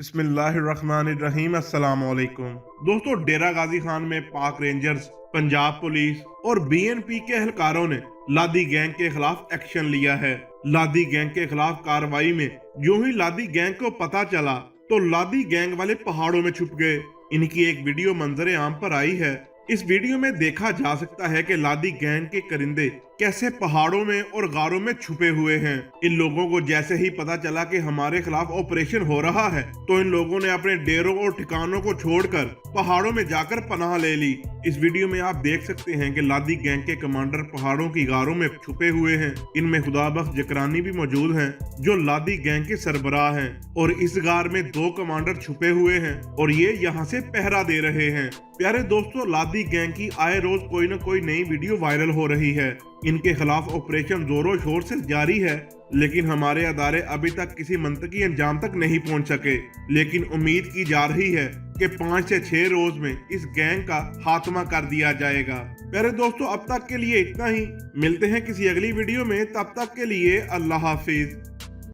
बिस्मिल्लाहिर्रहमानिर्रहीम अस्सलाम वालेकुम। दोस्तों, डेरा गाजी खान में पाक रेंजर्स, पंजाब पुलिस और बीएनपी के एहलकारों ने लादी गैंग के खिलाफ एक्शन लिया है। लादी गैंग के खिलाफ कार्रवाई में यूं ही लादी गैंग को पता चला तो लादी गैंग वाले पहाड़ों में छुप गए। इनकी एक वीडियो मंजरे आम पर आई है। इस वीडियो में देखा जा सकता है कि लादी गैंग के करिंदे कैसे पहाड़ों में और गारों में छुपे हुए हैं। इन लोगों को जैसे ही पता चला कि हमारे खिलाफ ऑपरेशन हो रहा है तो इन लोगों ने अपने डेरों और ठिकानों को छोड़कर पहाड़ों में जाकर पनाह ले ली। इस वीडियो में आप देख सकते हैं कि लादी गैंग के कमांडर पहाड़ों की गारों में छुपे हुए हैं। इनमें खुदाबख्श जकरानी भी मौजूद हैं जो लादी गैंग के सरबराह हैं, और इस गार में 2 कमांडर छुपे हुए हैं और ये यहाँ से पहरा दे रहे हैं। प्यारे दोस्तों, लादी गैंग की आए रोज कोई न कोई नई वीडियो वायरल हो रही है। इनके खिलाफ ऑपरेशन जोरों शोर से जारी है, लेकिन हमारे अदारे अभी तक किसी मंतकी अंजाम तक नहीं पहुंच सके। लेकिन उम्मीद की जा रही है कि 5 से 6 रोज में इस गैंग का खात्मा कर दिया जाएगा। प्यारे दोस्तों, अब तक के लिए इतना ही। मिलते हैं किसी अगली वीडियो में, तब तक के लिए अल्लाह हाफिज।